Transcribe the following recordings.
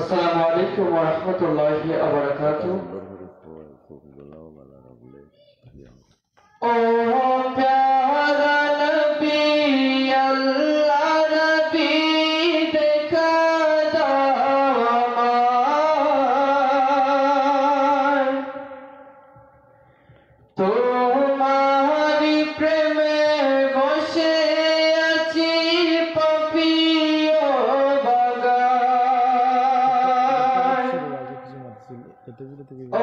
Assalamu alaikum warahmatullahi wabarakatuh. Oh प्यारा नबी अल्लाह नबी देखा दामार तुम्हारी प्रेमे बसे आছি পাপিও বাগান ও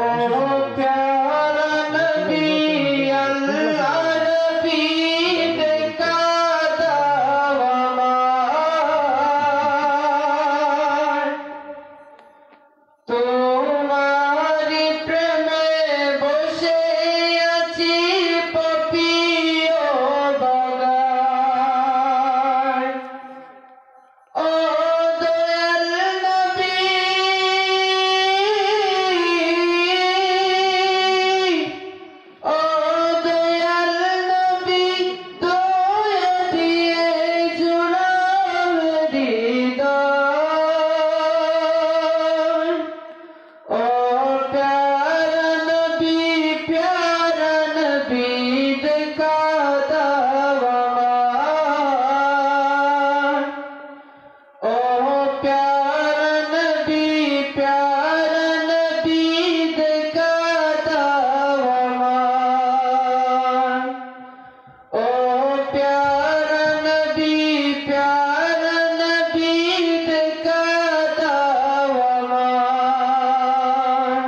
प्यारा नबी अल्लाह नबी देखा दाव আমার তোমারি প্রেমে বসে আছি পাপিও বাগান ও দয়াল নবী ও দয়াল নবী দয়া দিয়ে জুড়াবে হৃদয় ও প্যারা নবী দেখা দাও আমার ও প্যারা নবী দেখা দাও আমার ও প্যারা নবী দেখা দাও আমার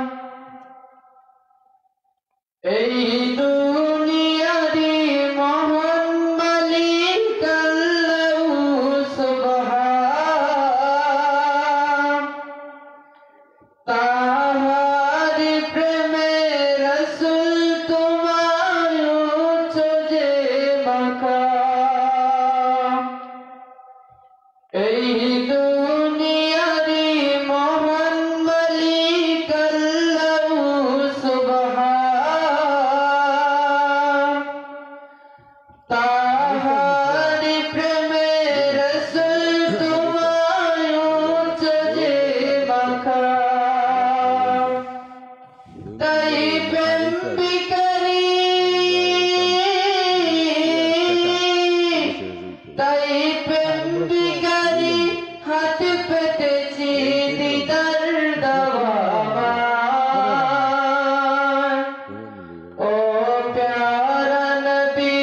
এই দুনিয়ারি মহান মালিক আল্লাহু সুবহান তাহারি প্রেমে রাসূল তোমার উচ্চে মাকাম এই দুনিয়ারি মহান মালিক আল্লাহু সুবহান তাহারি প্রেমে রাসূল তোমার উচ্চে মাকাম তাই প্রেম বিকারী হাত পেতেছি দিদার দাও আমার ও প্যারা নবী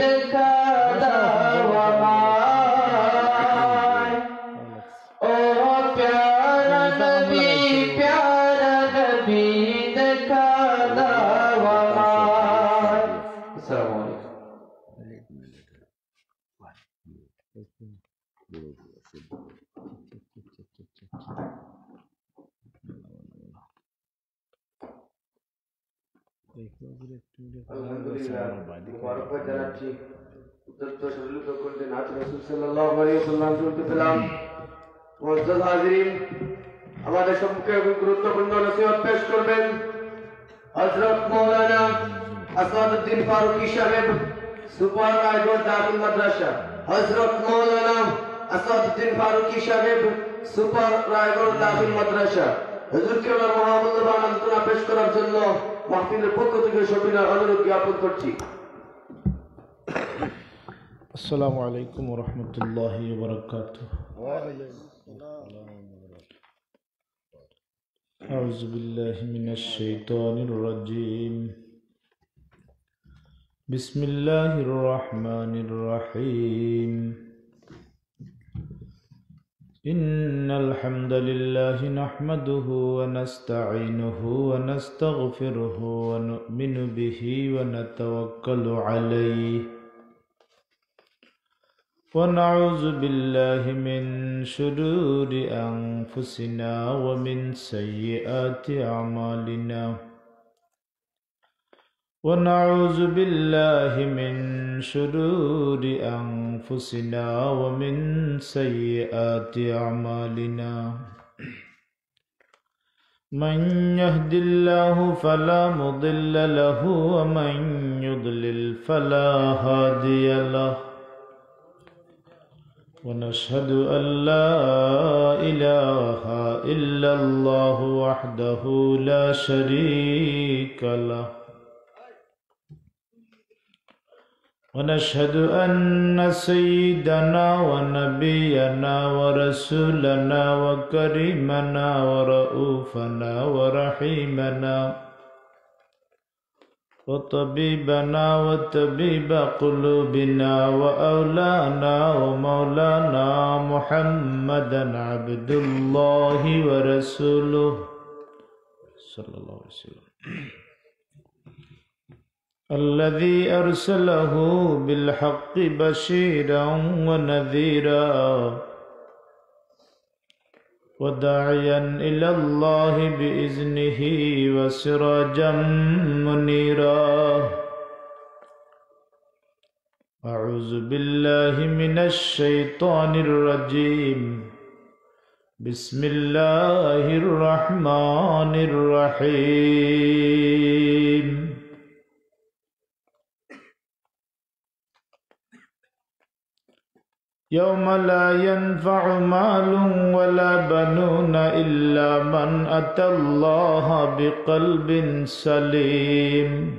দেখা দাও আমার ও প্যারা নবী দেখা দাও আমার আসসালামু আলাইকুম আমাদের সম্মুখে গুরুত্বপূর্ণ নসিহত পেশ করবেন হযরত মাওলানা আসাদউদ্দিন ফারুকী সাহেব সুপার রায়গড় দাখিল মাদ্রাসা হযরত মাওলানা আসাদউদ্দিন ফারুকী সাহেব সুপার রায়গড় দাখিল মাদ্রাসা হুজুরকে ওনার মহামূল্যবান আলোচনা পেশ করার জন্য মাহফিলের পক্ষ থেকে সবিনয় অনুরোধ জ্ঞাপন করছি। আসসালামু আলাইকুম ওয়া রাহমাতুল্লাহি ওয়া বারাকাতুহু। আউযু বিল্লাহি মিনাশ শাইতানির রাজীম। বিসমিল্লাহির রহমানির রহিম। ইন্নাল হামদালিল্লাহি নাহমাদুহু ওয়া নাস্তাঈনুহু ওয়া নাস্তাগফিরুহু ওয়া নু'মিনু বিহি ওয়া নাতাওয়াক্কালু আলাইহি ونعوذ بالله من شرور أنفسنا ومن سيئات أعمالنا ونعوذ بالله من شرور أنفسنا ومن سيئات أعمالنا من يهد الله فلا مضل له ومن يضلل فلا هادي له ونشهد أن لا إله إلا الله وحده لا شريك له ونشهد أن سيدنا ونبينا ورسولنا وكريمنا ورؤوفنا ورحيمنا وطبيبنا وطبيب قلوبنا وأولانا ومولانا محمدا عبد الله ورسوله صلى الله عليه وسلم الذي أرسله بالحق بشيرا ونذيرا وداعيا إلى الله بإذنه وسراجا منيرا أعوذ بالله من الشيطان الرجيم بسم الله الرحمن الرحيم يوم لا ينفع مال ولا بنون إلا من أتى الله بقلب سليم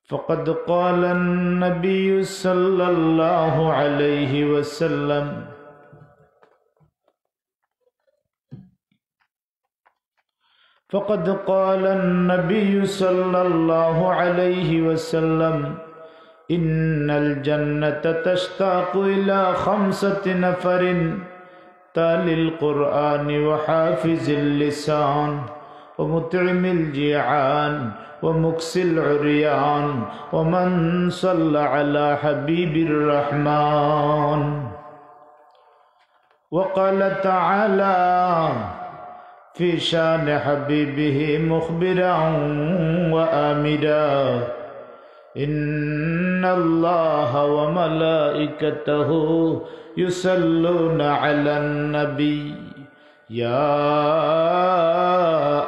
فقد قال النبي صلى الله عليه وسلم فقد قال النبي صلى الله عليه وسلم إن الجنة تشتاق إلى 5 نفر تالي القرآن وحافظ اللسان ومطعم الجيعان ومكس العريان ومن صلى على حبيب الرحمن وقال تعالى في شان حبيبه مخبرا وآمرا إن الله وملائكته يصلون على النبي يا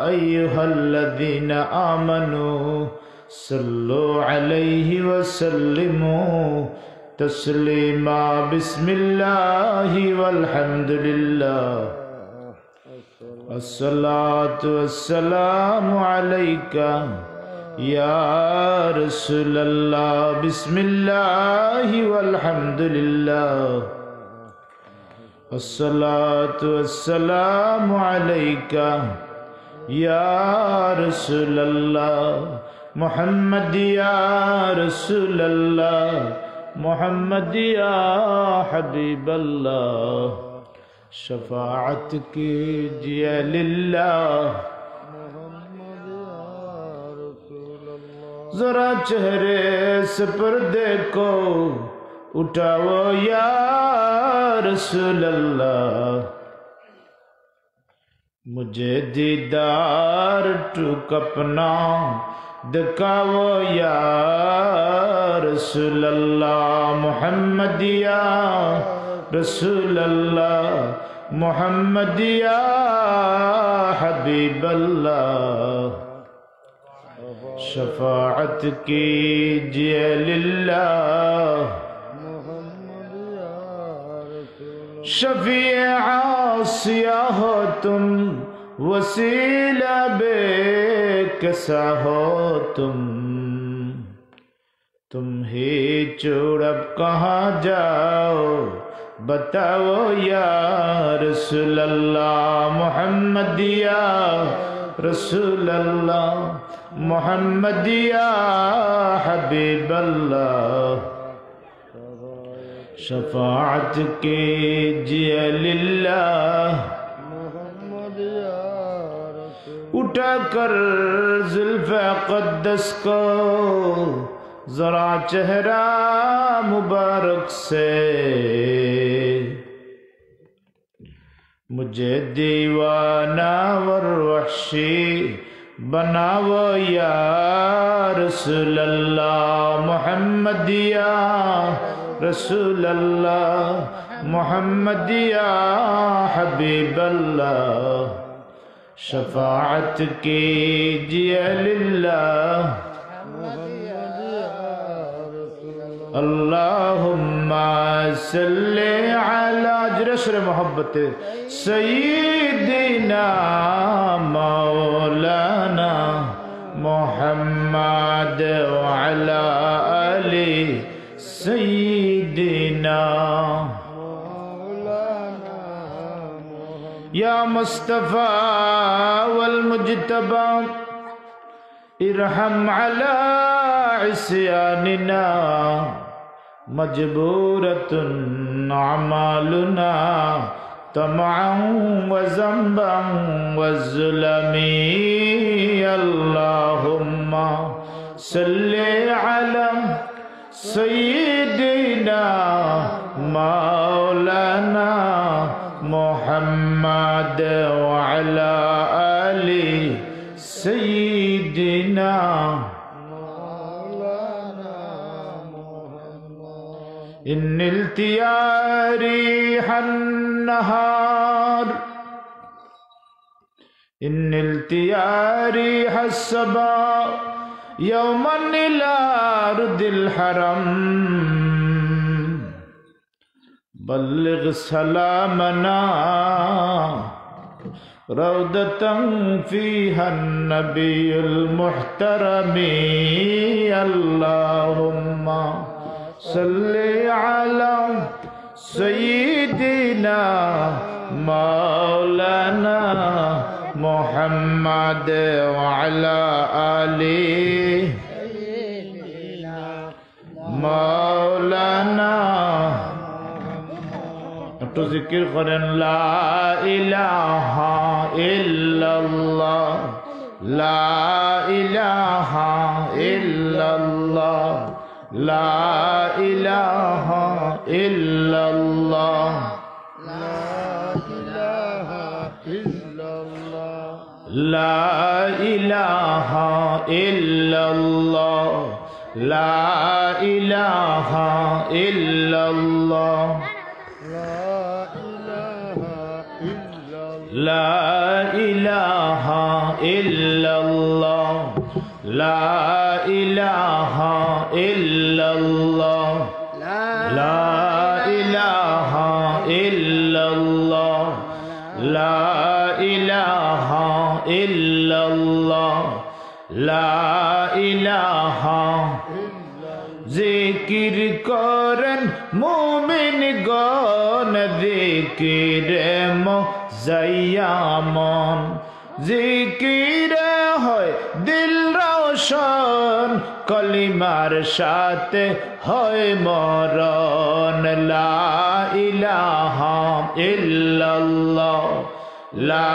أيها الذين آمنوا صلوا عليه وسلموا تسليما بسم الله والحمد لله الصلاة والسلام عليك يا رسول الله بسم الله والحمد لله الصلاة والسلام عليك يا رسول الله محمد يا رسول الله محمد يا حبيب الله شفاعت कीजिए लिल्लाह जरा चेहरे से पर्दे को उठाओ या रसूल अल्लाह मुझे दीदार टूक अपना दिखाओ या रसूल अल्लाह मोहम्मद या रसूल अल्लाह मोहम्मद या हबीब अल्लाह शफाअत कीजिए लिल्लाह शफीए आसिया हो तुम वसीला बेकसा हो तुम ही छोड़ अब कहाँ जाओ बताओ या रसूल अल्लाह मोहम्मद या रसूल अल्लाह मोहम्मद या हबीब अल्लाह शफाअत कीजिए लिल्लाह उठा कर जुल्फ़े क़ुद्दस को जरा चेहरा मुबारक से मुझे दीवाना वर वहशी बनाओ या रसूल अल्लाह मोहम्मद या रसूल अल्लाह मोहम्मद या हबीब अल्लाह शफाअत कीजिए लिल्लाह अल्लाहुम्मा सल्ले अला जरशर मोहब्बत सय्यिदिना मौलाना मोहम्मद व अला आलि सय्यिदिना या मुस्तफा वल मुज्तबा इरहम अला इस्यानिना मजबूरतुन अमालुना तमअन व ज़ंबन व ज़ुलमी अल्लाहुम्मा सल्लि अला सय्यिदिना मौलाना मुहम्मद व अला आलि सय्यिदिना इन्निल तियारी हन्नहार इन्निल तियारी हस्सबा यौमन इला रुदिल हरम बल्लिग सलामना रौदतन फीहा नबियुल मुहतरमी अल्लाहुम्मा सल्ले अला सय्यिदिना मौलाना मुहम्मद व अला आलि मौलाना तो जिक्र करें ला इलाहा इल्लल्लाह ला इलाहा इल्लल्लाह ला इलाहा इल्लल्लाह ला इलाहा इल्लल्लाह ला इलाहा इल्लल्लाह ला इलाहा इल्लल्लाह ला इलाहा इल्लल्लाह ला इलाहा इल्लल्लाह ला इलाहा इल्लल्लाह ला इलाहा जिकिर करें मुमिन गण जिकिर मुज़य्यमन जिकिर হয় দিল রোশন কলিমার সাথে হয় মরণ লা ইলাহা ইল্লাল্লাহ লা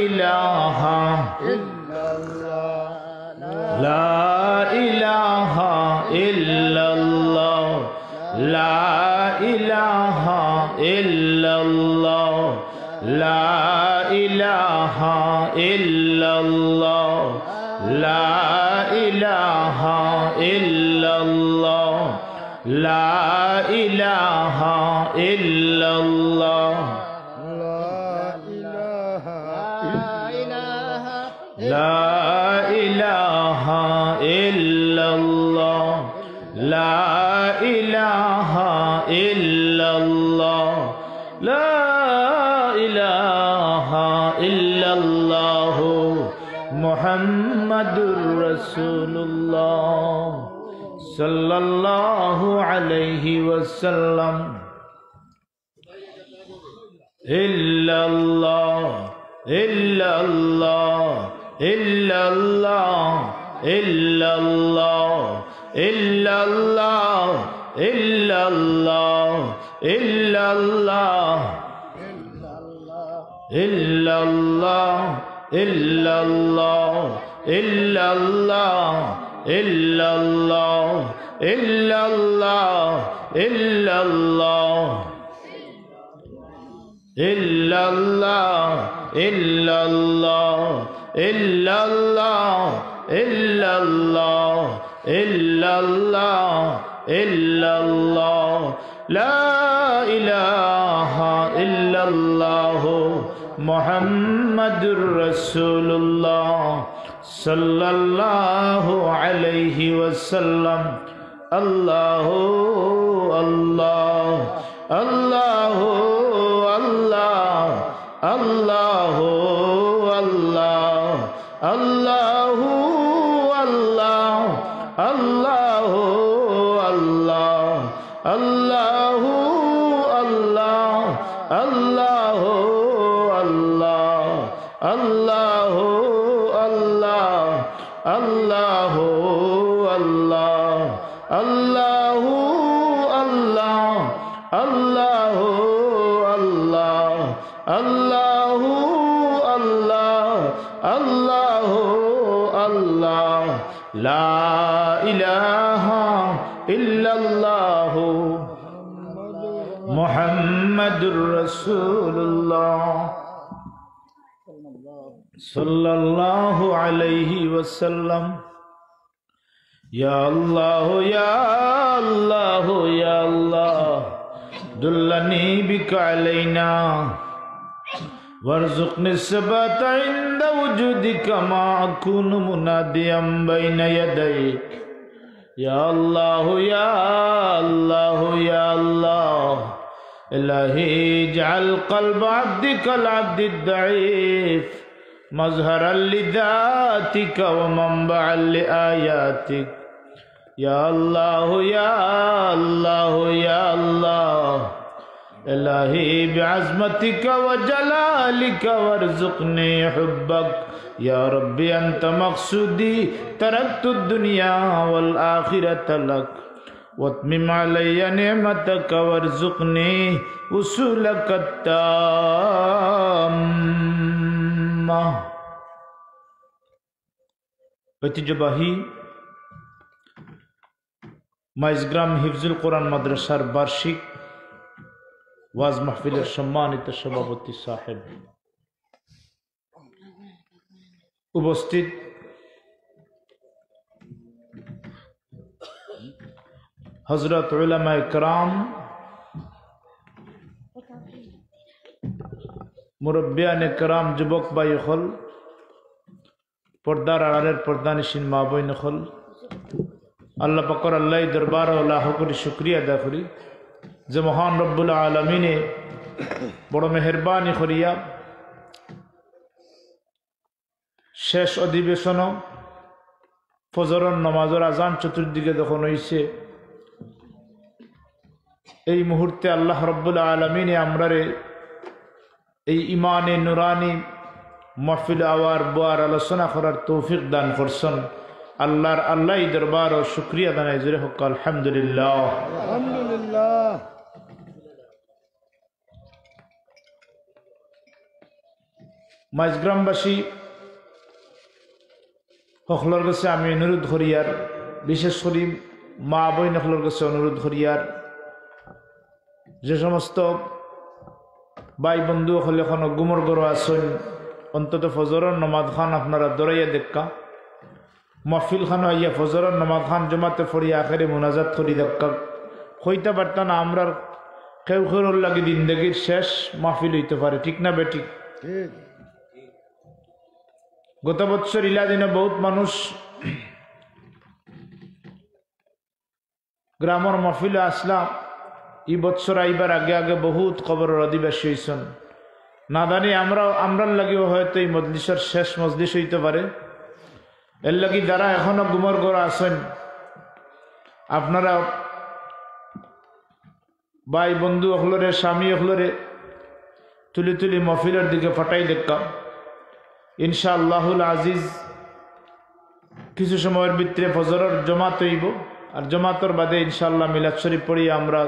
ইলাহা ইল্লাল্লাহ লা ইলাহা ইল্লাল্লাহ লা ইলাহা ইল্লাল্লাহ লা ইলাহা ইল্লাল্লাহ লা ইলাহা ইল্লাল্লাহ লা ইলাহা ইল্লাল্লাহ লা ইলাহা ইল্লাল্লাহ লা ইলাহা ইল্লাল্লাহ লা ইলাহা ইল্লাল্লাহ মুহাম্মাদুর রাসূলুল্লাহ সাল্লাল্লাহু আলাইহি ওয়াসাল্লাম ইল্লাল্লাহ ইল্লাল্লাহ ইল্লাল্লাহ ইল্লাল্লাহ ইল্লাল্লাহ ইল্লাল্লাহ ইল্লাল্লাহ ইল্লাল্লাহ ইল্লাল্লাহ ইল্লাল্লাহ ইল্লাল্লাহ ইল্লাল্লাহ ইল্লাল্লাহ ইল্লাল্লাহ ইল্লাল্লাহ ইল্লাল্লাহ illallah, illallah, illallah, la ilaha illallah, Muhammadur Rasulullah sallallahu alayhi wasallam. Allahu Allah, Allahu Allah, Allahu Allah, Allahu Allah, Allahu Allah, Allahu Allah, Allahu Allah, Allahu Allah, Allahu Allah, Allahu Allah, Allahu Allah, Allahu Allah, Allahu Allah, la ilaha illallah, Muhammadur Rasulullah sallallahu alayhi wasallam. Ya Allah, ya Allah, ya Allah, dullani bika alayna warzuqni sabata inda wujudika ma akunu munadiyan bayna yadayk. Ya Allah, ya Allah, ya Allah, ilahi ij'al qalba abdika al-abdi ad-da'if mazharan li dhatika wa manba'an li ayatik. Ya Allah, ya Allah, ya Allah, ilahi bi'azmatika wa jalalika warzuqni hubbak. Ya Rabbi anta maqsudi taraktu ad-dunya wal akhirata lak watmim alayya ni'mataka warzuqni usulaka at-tammah. ঐতিহ্যবাহী মাইজগ্রাম হিফজুল কোরআন মাদ্রাসার বার্ষিক ওয়াজ মাহফিলের সম্মানিত সভাপতি সাহেব, উপস্থিত হযরত উলামায়ে কেরাম, মুরব্বিয়ানে কেরাম, যুবক ভাই হল, পর্দার আড়ালের পর্দানিশীন মা বোন হল, আল্লাহ পাকের আল্লাহ দরবার ও লাখ কোটি শুকরিয়া আদা করি যে মহান রব্বুল আলামিনে বড় মেহেরবানি করিয়া শেষ অধিবেশন ফজরের নামাজের আজান চতুর্দিকে যখন হইছে, এই মুহূর্তে আল্লাহ রব্বুল আলামিনে আমরারে এই ইমানে নুরানি মাহফিল আওয়ার বোয়ার আলোচনা করার তৌফিক দান করছেন। আল্লাহর আল্লাহ দরবার ও শুকরিয়া জানাই জোরে হোক আলহামদুলিল্লাহ। আলহামদুলিল্লাহ। মাইজগ্রামবাসী সকলের কাছে আমি অনুরোধ করিয়ার, বিশেষ করে মা বোন সকলের কাছে অনুরোধ করিয়ার, যে সমস্ত ভাই বন্ধু হলে এখনো গুমর গড় আছেন, অন্তত ফজরের নমাজ খান আপনারা দৌড়াইয়া দেখা, মাহফিল খান আইয়া ফজরের নমাজ খান জমাতে ফরিয়া আখেরে মোনাজাত করি দেখা। হইতে পারত না আমরা কেউ কেউর লাগে জিন্দগির শেষ মাহফিল হইতে পারে, ঠিক না বেটি? গত বছর ইলা দিনে বহুত মানুষ গ্রামের মাহফিলে আসলাম, এই বছর আইবার আগে আগে বহুত কবরের অধিবাসী হয়েছেন। না জানি আমরার লাগেও হয়তো এই মজলিসের শেষ মজলিস হইতে পারে। এর লাগি যারা এখনো গুমর গড় আছেন, আপনারা ভাই বন্ধু হলরে, স্বামী হলরে তুলি তুলি মাহফিলের দিকে ফাটাই দেখা। ইনশাআল্লাহুল আজিজ কিছু সময়ের ভিতরে ফজরের জমাত হইব, আর জমাতর বাদে ইনশাআল্লাহ মিলাদ শরীফ পড়িয়ে আমরা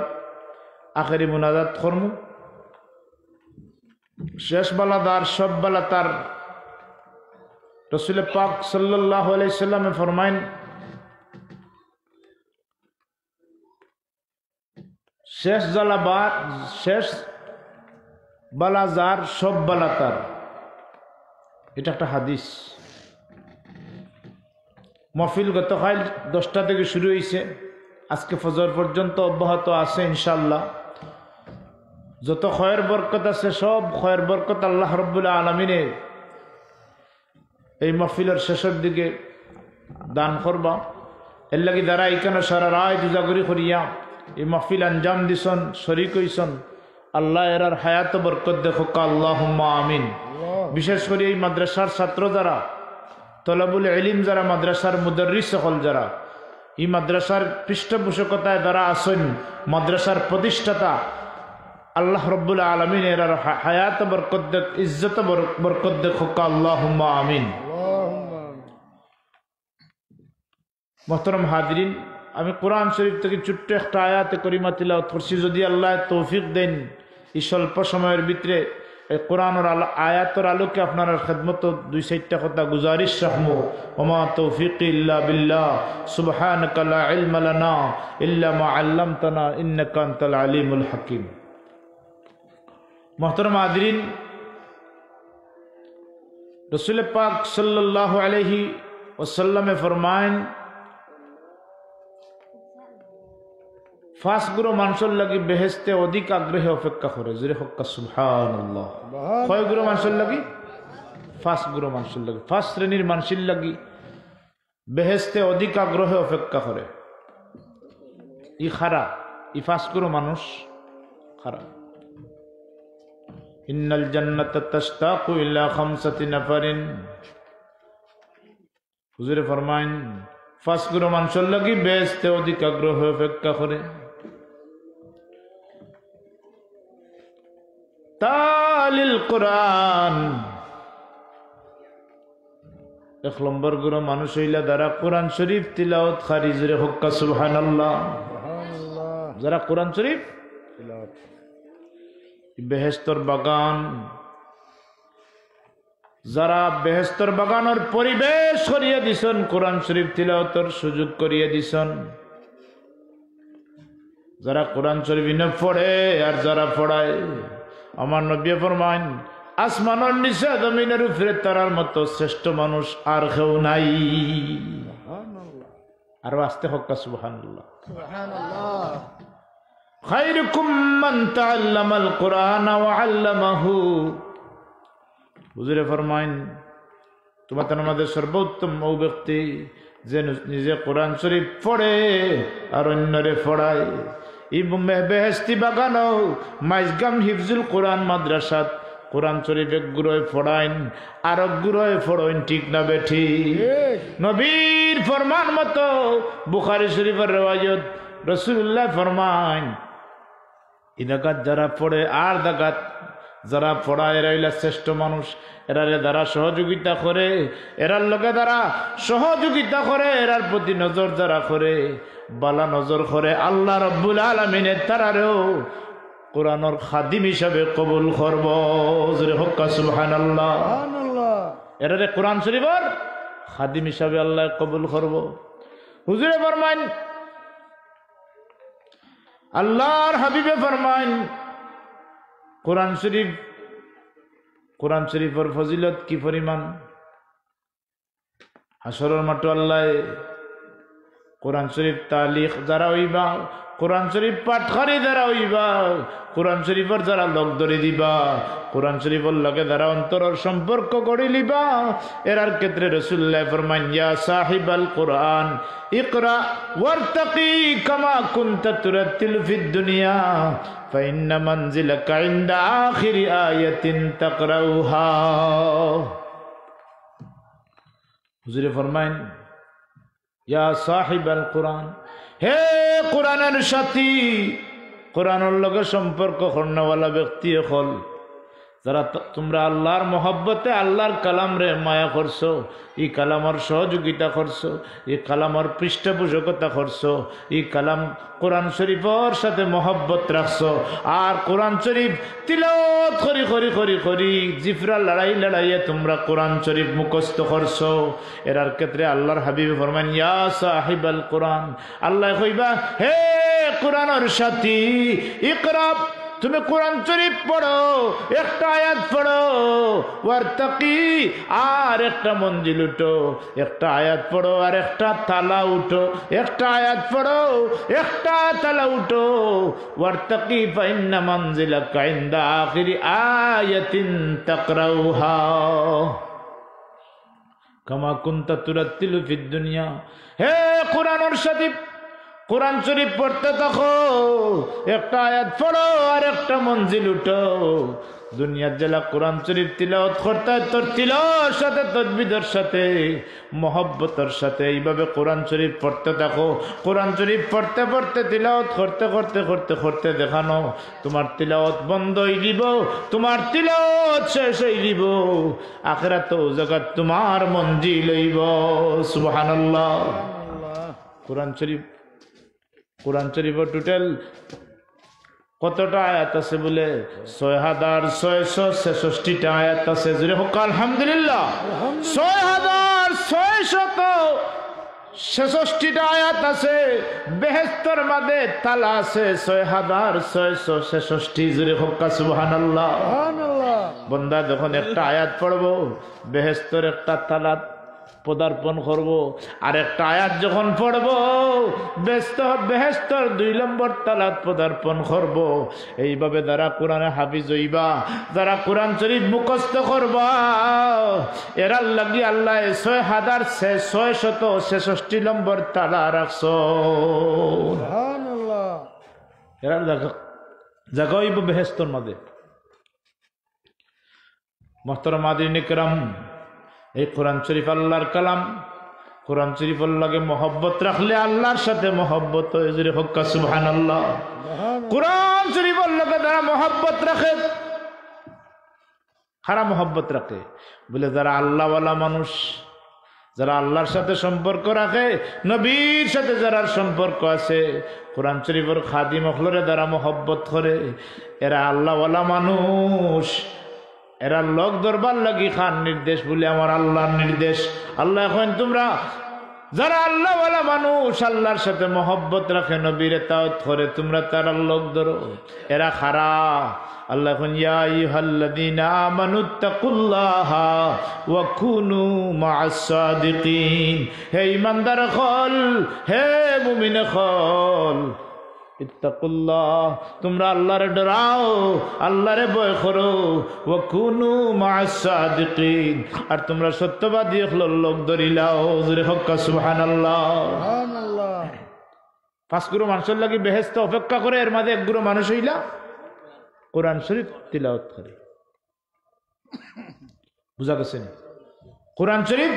আখেরি মুনাজাত করব। শেষ বেলা তার সব বেলা তার রসুল পাক সাল্লাল্লাহু আলাইহি সাল্লামে ফরমাইন, শেষ বেলা যার সব বেলা তার। এটা একটা হাদিস। মাহফিল গতকাল 10টা থেকে শুরু হয়েছে, আজকে ফজর পর্যন্ত অব্যাহত আছে ইনশাআল্লাহ। যত খয়ের বরকত আছে সব খয়ের বরকত আল্লাহ রাব্বুল আলামিনের এই মাহফিলের শেষের দিকে দান করবা। এর লাগি যারা এখানে সারা রায় জুজাগরি করিয়া এই মাহফিল আঞ্জাম দিছন, শরীক হইছন, আল্লাহ এরার হায়াত বরকত দেখো আল্লাহুম্মা আমিন। বিশেষ করে এই মাদ্রাসার ছাত্র যারা, তলাবুল ইলম যারা, মাদ্রাসার মুদাররিস সকল যারা, এই মাদ্রাসার পৃষ্ঠপোষকতায় যারা আছেন, মাদ্রাসার প্রতিষ্ঠাতা, আল্লাহ রাব্বুল আলামিন এরার হায়াত বরকত দেখ, ইজ্জত বরকত দেখো আল্লাহুম্মা আমিন। মোহতরম হাজরিন, আমি কোরআন শরীফ থেকে ছোট্ট একটা আয়াতে করিমা তিলাওয়াত করছি। যদি আল্লাহ তৌফিক দেন এই স্বল্প সময়ের ভিতরে এই কোরআনের আয়াতের আলোকে আপনার খেদমত 2-4টা কথা গুজারিশ রাখবো। ওমা তৌফিক ইল্লা বিল্লাহ, সুবহানাকা লা ইলমা লানা ইল্লা মা আল্লামতানা ইন্নাকা আনতাল আলিমুল হাকিম। মোহতরম হাজরিন, রসুল পাক সাল্লাল্লাহু আলাইহি ওয়াসাল্লামে ফরমায়েন, ফাঁসগুলো মানুষের লাগি বেহেস্তে অধিক আগ্রহে অপেক্ষা করে। জোরে হক্কা সুবহানাল্লাহ। কয়গুলো মানুষের লাগি? ফাঁসগুলো মানুষের লাগি, ফাঁস শ্রেণীর মানুষের লাগি বেহেস্তে অধিক আগ্রহে অপেক্ষা করে। ই খারা, ই ফাঁসগুলো মানুষ খারা। ইন্নাল জান্নাতা তাশতাকু ইলা খামসাতি নাফারিন। হুজুরে ফরমায়েন ফাঁসগুলো মানুষের লাগি বেহেস্তে অধিক আগ্রহে অপেক্ষা করে। তালিল কোরআন, 1 নম্বর গুলো মানুষ হইলা যারা কোরআন শরীফ তিলাওয়াত খারি। জোরে হক্কা সুবহানাল্লাহ। যারা কোরআন শরীফ তিলাওয়াত, বেহেশতর বাগান, যারা বেহেশতর বাগানের পরিবেশ করিয়ে দিছেন, কোরআন শরীফ তিলাওয়াতের সুযোগ করিয়ে দিছেন। যারা কোরআন শরীফ ইনে পড়ে আর যারা পড়ায়, আমার নবী ফরমান আসমানের নিচে জমিনের উপরে তারার মতো শ্রেষ্ঠ মানুষ আর কেউ নাই। আরো আসতে হক্কা সুবহানাল্লাহ। খায়রুকুম মান তাআল্লামাল কুরআনা ওয়া আল্লামাহু। হুজুরে ফরমান তোমাদের মধ্যে সর্বোত্তম ওই ব্যক্তি যে নিজে কোরআন শরীফ পড়ে আর অন্যরে পড়ায়। এই বেহেশতি বাগানো মাইজগাম হিফজুল কোরআন মাদ্রাসাত কোরআন শরীফ এক গুরোয় পড়াইন আর এক গুরোয় পড়াইন, ঠিক না বেঠি? নবীর ফরমান মতো বুখারী শরীফের রিওয়ায়াত রাসূলুল্লাহ ফরমান ইদাকাত যারা পড়ে আর দাকাত যারা পড়ায়, এরা হইলা শ্রেষ্ঠ মানুষ। এরারে দ্বারা সহযোগিতা করে, এরার লোকে দ্বারা সহযোগিতা করে, এরার প্রতি নজর যারা করে, বালা নজর করে, আল্লাহ রাব্বুল আলামিনের তারারেও কোরআনের খাদিম হিসাবে কবুল করব। জোরে হক্কা সুবহানাল্লাহ। এরারে কোরআন শরীফের খাদিম হিসাবে আল্লাহ কবুল করব। হুজুরে ফরমান, আল্লাহর হাবিবে ফরমান কোরআন শরীফের ফজিলত কি পরিমাণ। হাসরের মাঠে আল্লাহ কোরআন শরীফ তালিক যারা হইবা, কোরআন শরীফ পাঠকারী যারা হইবা, কোরআন শরীফের যারা লোক ধরে দিবা, কোরআন শরীফের লগে যারা অন্তরের সম্পর্ক গড়ে লিবা, এরার ক্ষেত্রে রাসূলুল্লাহ ফরমান ইয়া সাহিবাল কোরআন ইকরা ওয়ারতাকি কামা কুনতা তুরাতিলু ফিদ দুনিয়া ফাইন্না মানজিলাকা ইনদা আখিরি আয়াতিন তাকরাউহা। হুজুরে ফরমান ইয়া সাহিবাল কোরআন, হে কোরআনের সাথী, কোরআনের লগে সম্পর্ক করনেওয়ালা ব্যক্তি হল যারা তোমরা আল্লাহর মহব্বতে আল্লাহর কালাম রে মায়া করছো, এই কালামর সহযোগিতা করছো, এই কালামর পৃষ্ঠপোষকতা করছো, এই কালাম কোরআন শরীফের সাথে মহব্বত রাখছো, আর কোরআন শরীফ তিলাওয়াত করি করি করি করি জিফরা লড়াইয়ে তোমরা কোরআন শরীফ মুখস্থ করছো। এরার ক্ষেত্রে আল্লাহর হাবিব ফরমান ইয়া সাহিবাল কোরআন, আল্লাহ কইবা হে কোরআনের সাথী ইকরা তুমি কোরআন শরীফ পড়ো, একটা আয়াত পড়ো, ওয়ারতাকি আর একটা মঞ্জিল উঠো, একটা আয়াত পড়ো আর একটা তালা উঠো, একটা আয়াত পড়ো একটা তালা উঠো, ওয়ারতাকি ফাইন্না মানজিলাকা ইনদা আখিরি আয়াতিন তাকরাউহা কামা কুনতা তুরাত্তিলু ফিদ দুনিয়া। হে কোরআনের সাথী, কোরআন শরীফ পড়তে থাকো, একটা আয়াত পড়ো আর একটা মঞ্জিল উঠো। দুনিয়ার জেলা কোরআন শরীফ তিলাওয়াত করতে হয়, তোর তিলাওয়ার সাথে তদবিদের সাথে মহব্বতের সাথে এইভাবে কোরআন শরীফ পড়তে থাকো। কোরআন শরীফ পড়তে পড়তে তিলাওয়াত করতে করতে করতে করতে দেখানো তোমার তিলাওয়াত বন্ধ হয়ে দিব, তোমার তিলাওয়াত শেষ হয়ে দিব, আখিরাতেও জগৎ তোমার মঞ্জিল হইব। সুবহানাল্লাহ। কোরআন শরীফ, কোরআন শরীফের টোটাল কতটা আয়াত আছে বলে? ৬৬৬৬টা আয়াত আছে। জুড়ে হোক আলহামদুলিল্লাহ। ৬৬৬৬টা আয়াত আছে। বেহেশতের মাঝে তালা আছে ৬৬৬৬। জুড়ে হোক সুবহানাল্লাহ। বান্দা যখন একটা আয়াত পড়বো বেহেশতের একটা তালা পদার্পণ করব, আর একটা আয়াত যখন পড়ব বেহেশতের ২ নম্বর তালাত পদার্পণ করব। এইভাবে যারা কোরআনে হাফিজ হইবা, যারা কোরআন শরীফ মুখস্থ করবা, এরার লাগি আল্লাহ ৬৬৬৬ নম্বর তালা রাখছ। এরার জায়গা হইব বেহেশতের মাঝে। মুহতারাম হাজিরিন কিরাম, এই কোরআন শরীফ আল্লাহর কালাম। কোরআন শরীফের লাগে মহব্বত রাখলে আল্লাহর সাথে মহব্বত হয়ে যায়। হক্কা সুবহানাল্লাহ। কোরআন শরীফের লাগে যারা মহব্বত রাখে, খারা মহব্বত রাখে বলে যারা আল্লাহওয়ালা মানুষ, যারা আল্লাহর সাথে সম্পর্ক রাখে, নবীর সাথে যারা সম্পর্ক আছে, কোরআন শরীফের খাদিম অখলরে যারা মহব্বত করে, এরা আল্লাহওয়ালা মানুষ। এরা লোক দরবার লাগি খান নির্দেশ বলে আমার আল্লাহর নির্দেশ। আল্লাহ এখন তোমরা যারা আল্লাহওয়ালা মানুষ, আল্লাহর সাথে মহব্বত রাখে, নবীর তাওয়াত করে, তোমরা তারা লোক ধরো। এরা খারা। আল্লাহ এখন ইয়া আইয়ুহাল্লাযীনা আমানুত্তাকুল্লাহা ওয়া কুনু মা'আস সাদিকিন। হে ঈমানদার হল, হে মুমিন হল, ইত্তাকুল্লাহ, তোমরা আল্লাহরে ডরাও, আল্লাহরে ভয় করো। ওয়া কুনু মা'আস সাদিকিন, আর তোমরা সত্যবাদী হল লোক ধরিলাও। জোরে হক্কা সুবহানাল্লাহ। সুবহানাল্লাহ। ৫ গুরু মানুষের লাগি বেহেশত অপেক্ষা করে, এর মাঝে ১ গুরু মানুষ হইলা কোরআন শরীফ তিলাওয়াত করে। বুঝা গেছে? কোরআন শরীফ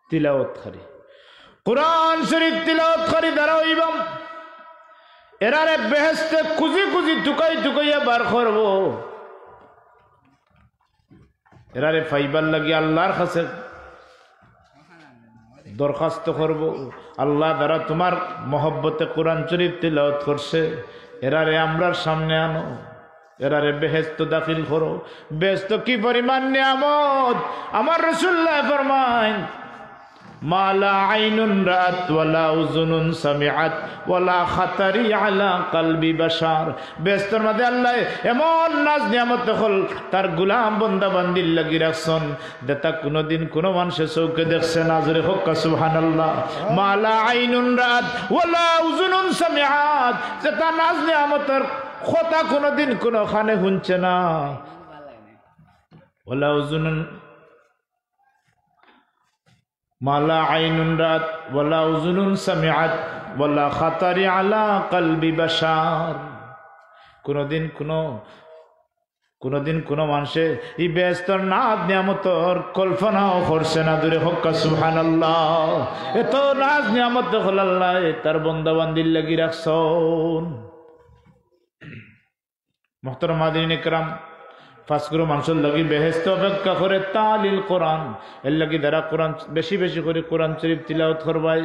তিলাওয়াত করে। কোরআন শরীফ তিলাওয়াত করি দ্বারা হইবাম এরারে বেহেশতে খুঁজি খুঁজি টুকাই টুকাইয়া বার করব। এরারে ফাইবার লাগি আল্লাহর কাছে দরখাস্ত করব। আল্লাহ দ্বারা তোমার মহব্বতে কোরআন শরীফ তিলাওয়াত করছে, এরারে আমরার সামনে আনো, এরারে বেহেশত দাখিল করো। বেহেশত কি পরিমাণ নিয়ামত! আমার রাসূলুল্লাহ ফরমায়, মা লা আইনুন রাত ওয়ালা উযুনুন সামিআত ওয়ালা খাতারি আলা কলবি বাশার। বেহেশতের মধ্যে আল্লাহ এমন নাজ নিয়ামত হল তার গোলাম বান্দা বান্দির লাগি রাখছেন, যেটা কোনোদিন কোনো মানুষের চোখে দেখছে না। জোরে হক্কা সুবহানাল্লাহ। মা লা আইনুন রাত ওয়ালা উযুনুন সামিআত, যেটা নাজ নিয়ামতের কথা কোনোদিন কোনো খানে শুনছে না। ওয়ালা উযুনুন মালা আইনুন রাত ওয়ালা উযুনুন সামিআত ওয়ালা খাতারি আলা কলবি বাশার। কোনদিন কোন মানুষে এই বেহেশতের নাজ নিয়ামতের কল্পনাও করছে না। দূরে হক্কা সুবহানাল্লাহ। এত নাজ নিয়ামত হল আল্লাহ তার বান্দা বান্দির লাগি রাখছেন। মুহতারাম হাজিরিন কিরাম, ফাঁস করে মানুষের লাগি বেহেস্ত অপেক্ষা করে তালিল কোরআন এর লাগি যারা কোরআন বেশি বেশি করে কোরআন শরীফ তিলাওয়াত করবাই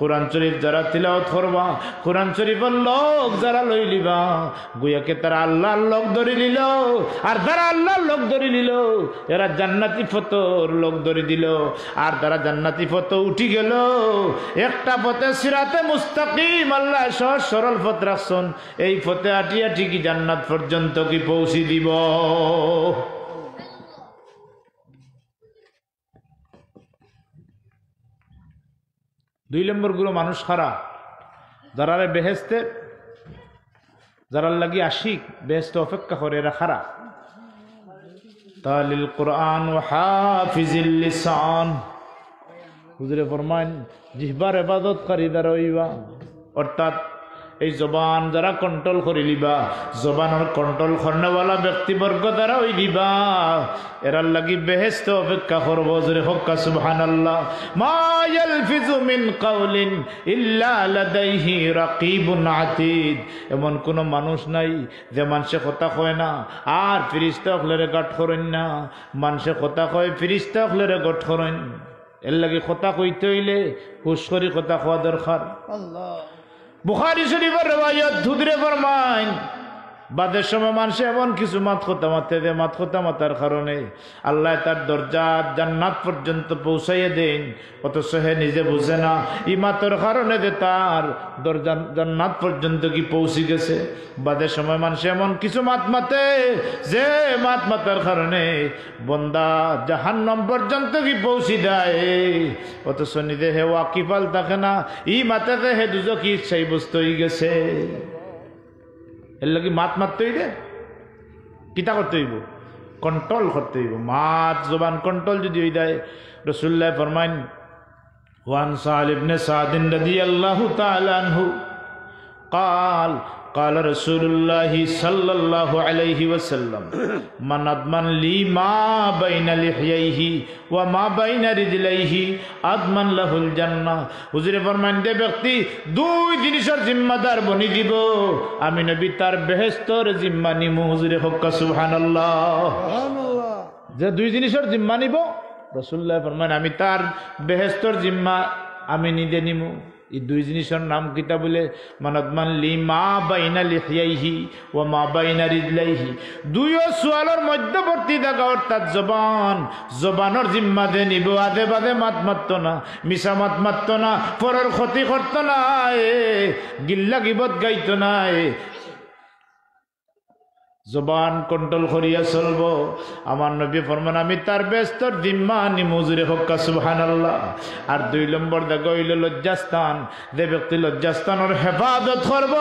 কোরআন শরীফ যারা তিলাওয়াত করবা কোরআন শরীফের লোক যারা লই লিবা গুয়াকে তারা আল্লাহর লোক ধরে নিল আর যারা আল্লাহর লোক ধরে নিল এরা জান্নাতি ফতর লোক ধরে দিল আর তারা জান্নাতি ফত উঠি গেল একটা পথে সিরাতে মুস্তাকিম আল্লাহ সহজ সরল পথ রাখছেন এই পথে আটিয়া ঠিকই জান্নাত পর্যন্ত কি পৌঁছি দিব। 2 নম্বর গুলো মানুষ খারা যারা বেহেস্তে যারা লাগি আশিক বেহেস্তে অপেক্ষা করে এরা খারা তালিল কোরআন ও হাফিজিল লিসান হুজুরে ফরমান জিহবার ইবাদতকারী যারা হইবা অর্থাৎ এই জবান যারা কন্ট্রোল করে লিবা জবানের কন্ট্রোল করনেওয়ালা ব্যক্তিবর্গ দ্বারা ওই দিবা এরার লাগি বেহেস্ত অপেক্ষা করব জোরে হক্কা সুবহানাল্লাহ মা ইয়ালফিজু মিন কাউলিন ইল্লা লাদাইহি রাকিবুন আতীদ এমন কোন মানুষ নাই যে মানুষে কথা কয় না আর ফেরেশতা হলরে গাট করেন না মানুষে কথা কয় ফেরেশতা হলরে গাট করেন এর লাগি কথা কইতে হইলে হুশ করে কথা কওয়া দরকার। আল্লাহ বুখারী শরীফের riwayat হুজুরে ফরমান বাদের সময় মানুষ এমন কিছু মাত কথা মাতে দে মাত কথা মাতার কারণে আল্লাহ তার দরজা জান্নাত পর্যন্ত পৌঁছাইয়ে দেন অথচ হে নিজে বুঝে না এই মাতর কারণে যে তার দরজা জান্নাত পর্যন্ত কি পৌঁছে গেছে। বাদের সময় মানুষ এমন কিছু মাত মাতে যে মাত মাতার কারণে বন্দা জাহান্নাম পর্যন্ত কি পৌঁছে দেয় অথচ নিজে হে ওয়াকিফাল থাকে না ই মাতে হে দুজকি সেই বস্তু হয়ে গেছে। এর লাগি মাত মারতে হইবে কিতা করতে হইব কন্ট্রোল করতে হইব মাত জবান কন্ট্রোল যদি হয়ে যায় রাসূলুল্লাহ ফরমান ওয়ান সাল ইবনে সাদ রাদিয়াল্লাহু তাআলা আনহু قال قال رسول الله صلى الله عليه وسلم من أضمن لي ما بين لحييه وما بين رجليه أضمن له الجنة হুজুরে ফরমান যে ব্যক্তি 2 জিনিসের জিম্মাদার বনি দিব আমি নবী তার বেহেশতের জিম্মা নিমু হুজুরে হক্কা সুবহানাল্লাহ সুবহানাল্লাহ যে 2 জিনিসের জিম্মা নিব রাসূলুল্লাহ ফরমান আমি তার বেহেশতের জিম্মা আমি নিজে নিমু। এই 2 জিনিসের নাম কিতা বলে মানাদমান লি মা বাইনা লিহিয়াইহি ওয়া মা বাইনা রিজলাইহি 2 সোয়ালের মধ্যবর্তী জায়গা অর্থাৎ জবানের জিম্মা দে নিব আদে বাদে মাত মারতো না মিশা মাত মারতো না পরের ক্ষতি করতো না গিল্লা গিবত গাইতো না জবান কন্ট্রোল করিয়া চলবো আমার নবী ফরমান আমি তার বেস্তর জিম্মা নিমু হুজুরে হক্কা সুবহানাল্লাহ। আর 2 নম্বর দেখা হইল লজ্জাস্থান যে ব্যক্তি লজ্জাস্থানের হেফাজত করব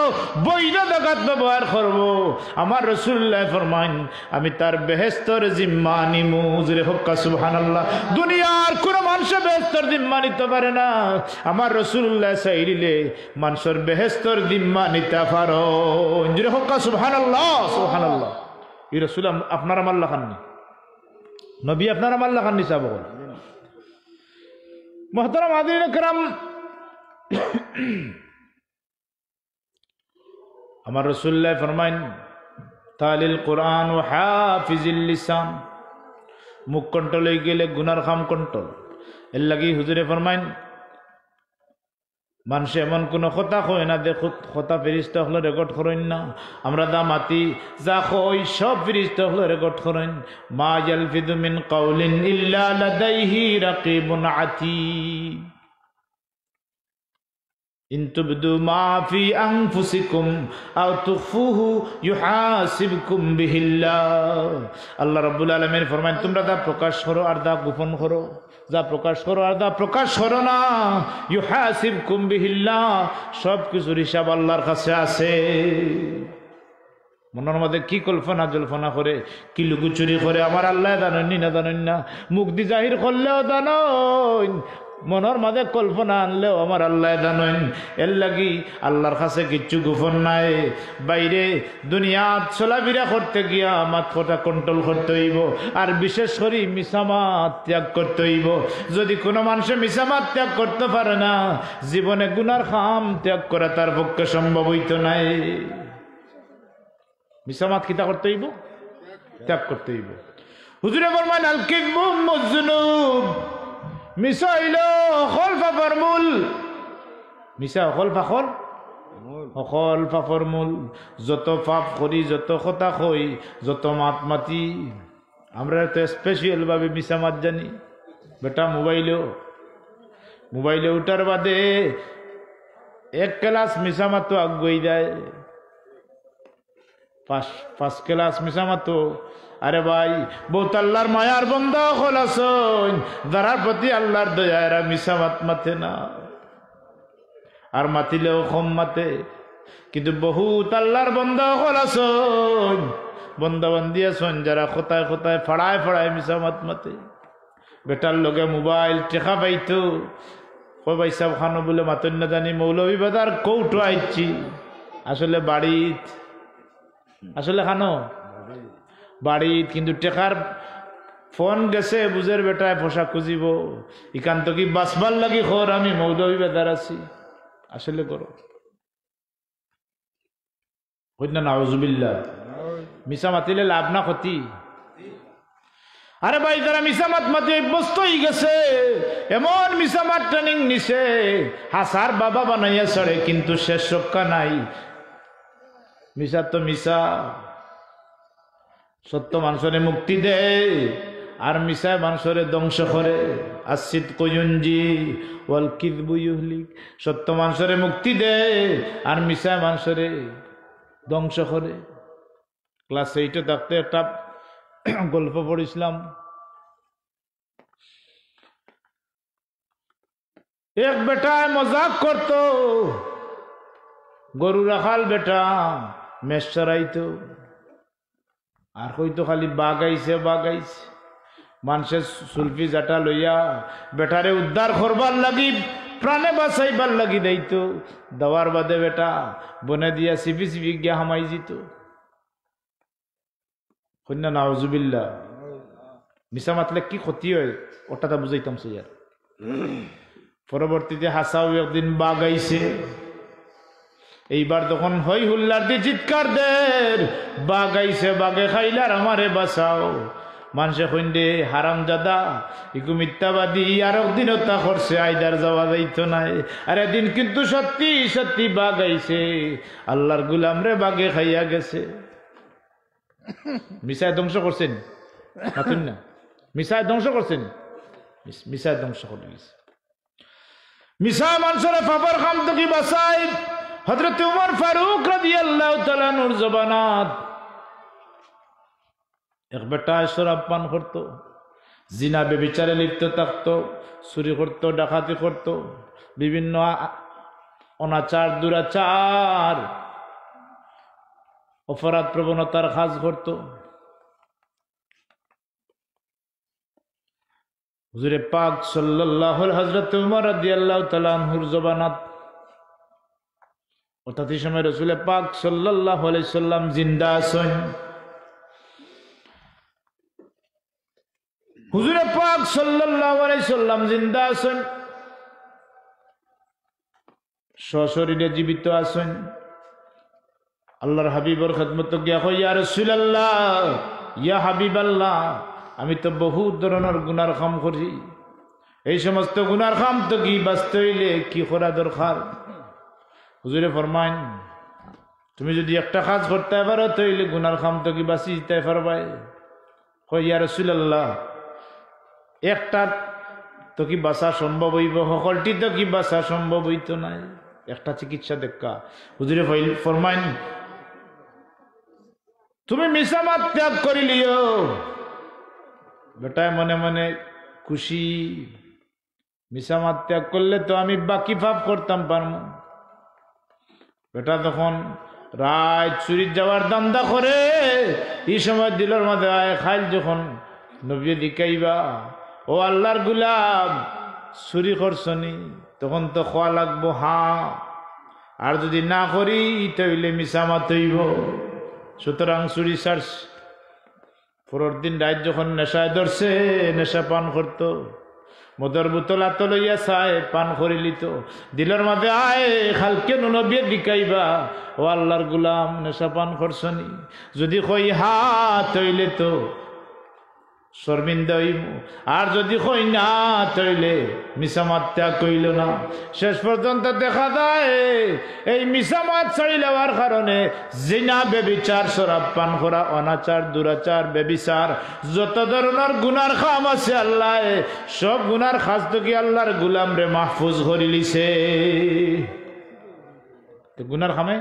বৈধ জায়গাত ব্যবহার করব আমার রাসূলুল্লাহ ফরমান আমি তার বেহেশতের জিম্মা নিমু হুজুরে হক্কা সুবহানাল্লাহ। দুনিয়ার কোন মানুষ বেহেশতের জিম্মা নিতে পারে না আমার রাসূলুল্লাহ চাইলে মানুষের বেহেশতের জিম্মা নিতে পারো হুজুরে হক্কা সুবহানাল্লাহ সুবহানাল্লাহ। এই রাসূল আপনারা মাল্লা খাননি নবী আপনারা মাল্লা খাননি সাহেব মুহতারাম হাজিরিন کرام আমার রাসূলুল্লাহ ফরমাইন তালিল কোরআন ওয়া হাফিজিল লিসান মুখ কন্ট্রোল হয়ে গেলে গুনার খাম কন্ট্রোল এর লাগি হুজুরে ফরমাইন মানুষ এমন কোনো কথা কয় না দেখো কথা ফেরেশতা হলে রেকর্ড করেন না আমরা দা মাতি যা কই সব ফেরেশতা হলে রেকর্ড করেন মা ইয়ালফিদু মিন কাউলিন ইল্লা লাদাইহি রাকিবুন আতীদ ইন তুবদু মা ফি আনফুসিকুম আও তুখফুহু ইউহাসিবকুম বিহিল্লাহ। আল্লাহ রাব্বুল আলামিন ফরমান তোমরা দা প্রকাশ করো আর দা গোপন করো যা প্রকাশ করো আর দা প্রকাশ করো না ইউহাসিবকুম বিহিল্লাহ সব কিছুর হিসাব আল্লাহর কাছে আছে। মনের মধ্যে কি কল্পনা জল্পনা করে কি লুকুচুরি করে আমার আল্লাহ জানেন না জানেন না মুখ দি জাহির করলেও জানেন মনের মাঝে কল্পনা আনলেও আমার আল্লাহ জানেন এর লাগি আল্লাহর কাছে কিচ্ছু গোপন নাই। বাইরে দুনিয়াত চলাফেরা করতে গিয়া মাথাটা কন্ট্রোল করতে হইব আর বিশেষ করে মিছামাত ত্যাগ করতে হইব। যদি কোনো মানুষে মিছামাত ত্যাগ করতে পারে না জীবনে গুনার খাম ত্যাগ করা তার পক্ষে সম্ভব হইতো নাই। মিছামাত কিতা করতে হইব ত্যাগ করতে হইব। হুজুরে ফরমান আল কিযবু মুযনুব, মিছা হইল অকল পাপর মূল। মিছা অকল পাপর অকল পাপর মূল। যত পাপ করি, যত কথা কই, যত মাত মাতি, আমরা তো স্পেশাল ভাবে মিছা মাত জানি। বেটা মোবাইলে উঠার বাদে এক ক্লাস মিছা মাতো আগুই যায়, পাঁচ ক্লাস মিছা মাতো। আরে ভাই, বহুত আল্লাহর মায়ার বন্দা হল আসন, যারার প্রতি আল্লাহর দয়া, এরা মিছা মাত মাতে না, আর মাতিলেও কম মাতে। কিন্তু বহুত আল্লাহর বন্দা হল আসন, বন্দাবন্দি আসন, যারা কোথায় কোথায় ফাড়ায় ফাড়ায় মিছা মাত মাতে। বেটার লগে মোবাইল টেকা পাইতো, কই ভাই সাহেব খানো বলে মাতন না জানি, মৌলভী বাজার কৌটো আইছি, আসলে বাড়িত, আসলে খানো বাড়িত, কিন্তু টেকার ফোন গেছে, বুঝের বেটায় পোশাক খুঁজিব, ইকান্ত কি বাসবার লাগি খর আমি মৌলভী বাজার আছি, আসলে করো হইনা নাউজুবিল্লাহ। মিছা মাতিলে লাভ না ক্ষতি। আরে ভাই, যারা মিসামাত মাতি অভ্যস্ত হয়ে গেছে, এমন মিসামাত ট্রেনিং নিছে, হাসার বাবা বানাইয়া ছড়ে, কিন্তু শেষ রক্ষা নাই। মিশা তো মিশা, সত্য মানুষরে মুক্তি দেয়, আর মিশায় মানুষরে ধ্বংস করে। আসিদ কয়ুঞ্জি ওয়াল কিযবু ইউহলিক, সত্য মানুষরে মুক্তি দেয়, আর মিশায় মানুষরে ধ্বংস করে। ক্লাস 8-এ থাকতে একটা গল্প পড়েছিলাম। এক বেটায় মজাক করত, গরু রাখাল বেটা, মেষ চড়াইতো, আর কইতো খালি বাগাইছে বাগাইছে। মানুষের সুলফি জাটা লইয়া বেটারে উদ্ধার করবার লাগি, প্রাণে বাঁচাইবার লাগি দেইতো, দেওয়ার বাদে বেটা বনে দিয়া সিপি সিপি গিয়া হামাই যেত। কন্যা নাউজুবিল্লাহ। মিছা মাতলে কি ক্ষতি হয় ওটা তা বুঝাইতাম ইয়ার। পরবর্তীতে হাসাও একদিন বাঘ আইছে, এইবার তখন হই হুল্লার দিয়ে চিৎকার দের, বাঘ আইছে, বাঘে খাইলার আমারে বাঁচাও। মানুষে কইন্দে হারাম জাদা, ইকু মিথ্যাবাদী, আর একদিনও তা করছে, আইদার যাওয়া যাইতো নাই। আর এদিন কিন্তু সত্যি সত্যি বাঘ আইছে, আল্লাহর গুলাম রে বাঘে খাইয়া গেছে। মিশায় ধ্বংস করছেন না, মিশায় ধ্বংস করছেন, মিশায় ধ্বংস করে গেছে। মিশা মানুষের পাপের খাম তো কি বাঁচাই। হযরত উমর ফারুক রাদিয়াল্লাহু তাআলা নূর জবানাত, এক বেটা শরাব পান করতো, জিনা বেবিচারে লিপ্ত থাকতো, চুরি করতো, ডাকাতি করতো, বিভিন্ন অনাচার দুরাচার অপরাধ প্রবণতার কাজ করত। হুজুরে পাক সাল্লাল্লাহু আলাইহি হযরত উমর রাদিয়াল্লাহু তাআলা আনহুর জবানাত, অর্থাৎ এই সময় রাসূল পাক সাল্লাল্লাহু আলাইহি সাল্লাম জিন্দা আছেন। হুজুরে পাক সাল্লাল্লাহু আলাইহি সাল্লাম জিন্দা আছেন, সশরীরে জীবিত আছেন। আল্লাহর হাবিবর খেদমত গিয়া কই, ইয়া রাসূলুল্লাহ, ইয়া হাবিবাল্লাহ, আমি তো বহুত ধরনের গুনার কাম করি, এই সমস্ত গুনার কাম তো কি বাঁচতে হইলে কি করা দরকার? হুজুরে ফরমাইন, তুমি যদি একটা কাজ করতে পারো তাইলে গুনার কাম তো কি বাঁচি যেতে পারবাই। কই, ইয়া রাসূলুল্লাহ, একটা তো কি বাঁচা সম্ভব হইব, সকলটি তো কি বাঁচা সম্ভব হইতো নাই, একটা চিকিৎসা দেখা। হুজুরে ফরমাইন, তুমি মিছামাত ত্যাগ করিলিও। বেটায় মনে মনে খুশি, মিছামাত ত্যাগ করলে তো আমি বাকি পাপ করতাম পারম। বেটা তখন রাত চুরির যাওয়ার দান্দা করে, এই সময় দিলর মাঝে আয় খাইল, যখন নবী দিকাইবা, ও আল্লাহর গুলাম, চুরি করছনি, তখন তো খোয়া লাগবো হ্যাঁ, আর যদি না করি তাইলে মিছামাত হইব। সুতরাং চুরি সার্স। পরের দিন রাত যখন নেশায় ধরছে, নেশা পান করতো, মদর বোতল হাতে লইয়া চায় পান করিলিত দিলের মাঝে আয় খালকে নবিয়ে দিকাইবা ও আল্লাহর গুলাম নেশা পান করছনি যদি কই হাত হইলে তো শর্মিন্দা হইব আর যদি কই না তইলে মিসামাত ত্যাগ কইল না শেষ পর্যন্ত দেখা যায় এই মিসামাত ছাড়ি লওয়ার কারণে জিনা বেবিচার শরাব পান করা অনাচার দুরাচার বেবিচার যত ধরনের গুনার কাম আছে আল্লাহ সব গুনার খাস থেকে আল্লাহর গুলাম রে মাহফুজ করে লিছে তো গুনার খামে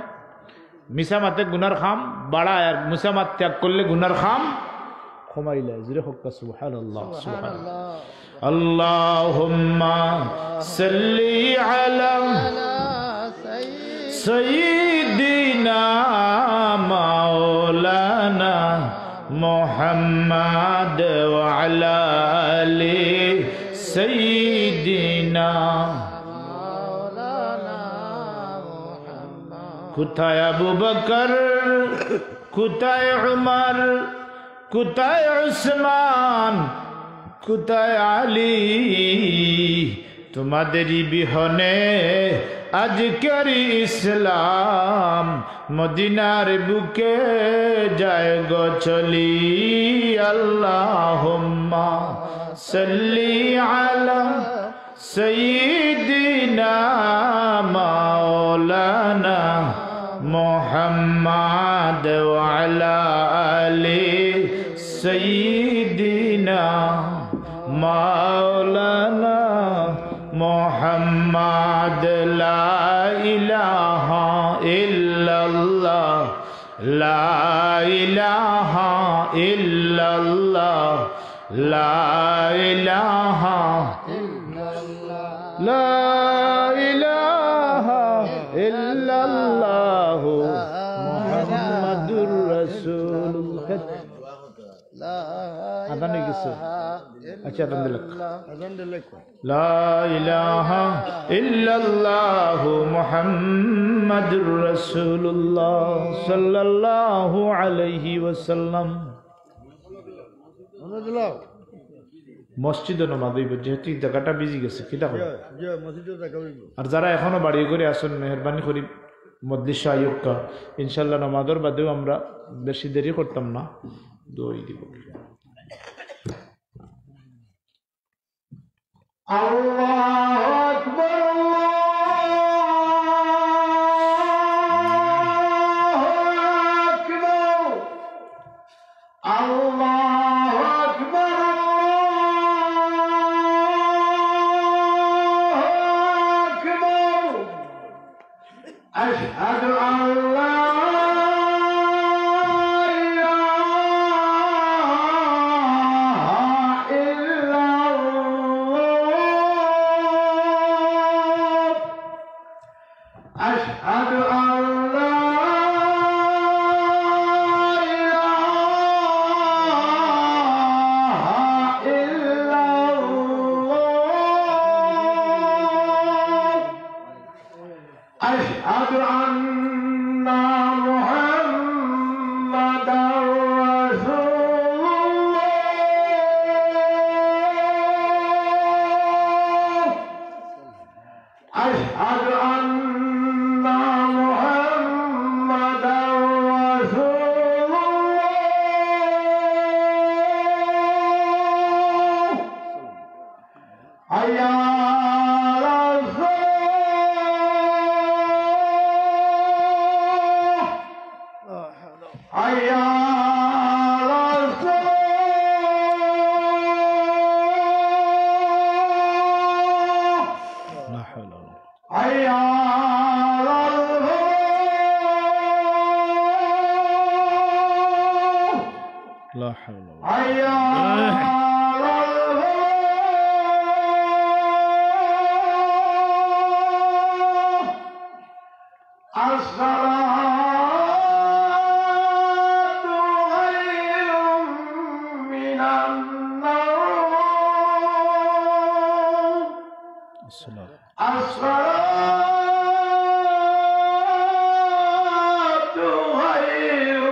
মিসামাতে গুনার খাম বাড়ায় আর মিসামাত ত্যাগ করলে গুনার খাম কমাইলা জিরে হক্কা সুবহানাল্লাহ সুবহানাল্লাহ আল্লাহুম্মা সাল্লি আলা সাইয়্যিদিনা মাওলানা মুহাম্মাদ ওয়া আলা আলি সাইয়্যিদিনা মাওলানা মুহাম্মাদ কোথায় আবু বকর কোথায় উমর কোথায় উসমান কোথায় আলী তোমাদেরই বিহনে আজকের ইসলাম মদিনার বুকে যায় গো চলি আল্লাহুম্মা সাল্লি আলা সাইয়্যিদিনা মাওলানা মুহাম্মাদ ওয়া আলা আলি سيدنا مولانا محمد لا إله إلا الله لا إله إلا الله لا إله إلا الله لا إله إلا الله محمد رسول الله আদান গেছে আচ্ছা আদান দিলাক লা ইলাহা ইল্লাল্লাহ মুহাম্মাদুর রাসূলুল্লাহ সাল্লাল্লাহু আলাইহি ওয়াসাল্লাম মসজিদে নামাজ হইব যেহেতু জায়গাটা বিজি গেছে কিটা হবে আর যারা এখনো বাড়ি করে আসেন মেহরবানি করি মজলিস আয়োগকা ইনশাআল্লাহ নামাজের বাদেও আমরা বেশি দেরি করতাম না দোই দিব আল্লাহু আকবার আল্লাহু আকবার আশহাদু আল্লা أشهد أن محمدا رسول الله أشهد أن محمدا رسول الله حي على حي على الصلاة لا حول ولا حي على الفلاح لا حول ولا حي على الفلاح الصلاة الصلاة خير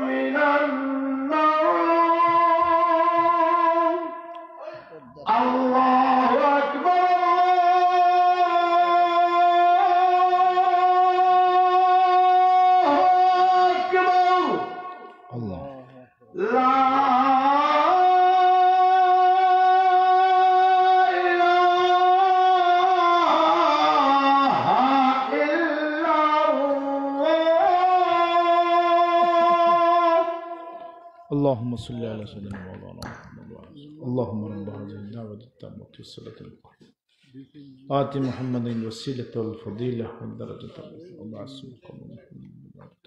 من النوم الله اللهم صل على سيدنا مولانا محمد وعلى آله. اللهم رب هذه الدعوة التامة والصلاة القائمة آت محمد الوسيلة والفضيلة والدرجة الرفيعة وبعثه مقام محمد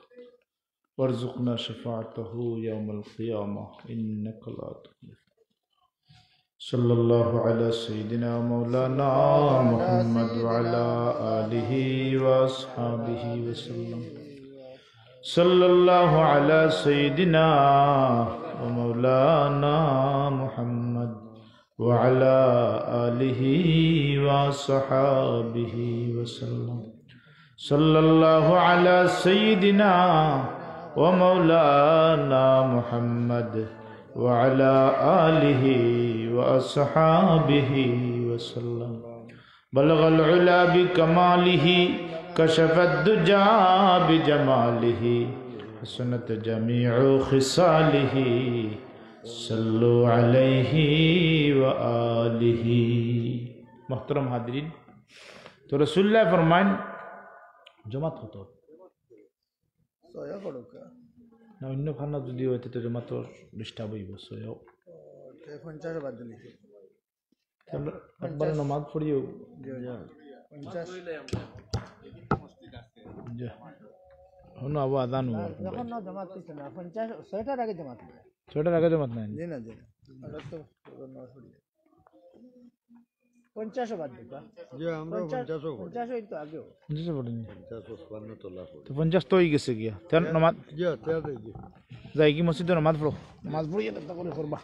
وارزقنا شفاعته يوم القيامة إنك لا تخلف. صلى الله على سيدنا مولانا محمد وعلى آله وأصحابه وسلم. صلى الله على سيدنا ومولانا محمد وعلى آله وصحابه وسلم. صلى الله على سيدنا ومولانا محمد وعلى آله وأصحابه وسلم. بلغ العلا بكماله كشف الدجى بجماله حسنت جميع خصاله صلوا عليه وآله. محترم हाज़रीन, तो रसूलुल्लाह फरमान जमात হতো सोया करो क्या না অন্য খানা যদি হইতে তো জমাতর ডিস্টার্ব হইব সয়ও 50 বাদ দিলি একবার নামাজ পড়িও 50 হনো আবার আযান হলো যখন না জমাত কিছু না 50 6টার আগে জমাত হবে ছয়টার আগে জমাত নাই জি না আমরা তো না পড়ি 50 বাদ দিবা জি আমরা 50 হই তো আগেও 50 পড়েনি 50 55 তোলা পড়ি তো 50 তো হয়ে গেছে গিয়া তেন নামাজ জি তেয়া দেই যাই কি মসজিদে নামাজ পড়ো নামাজ পড়িয়ে তা করে করবা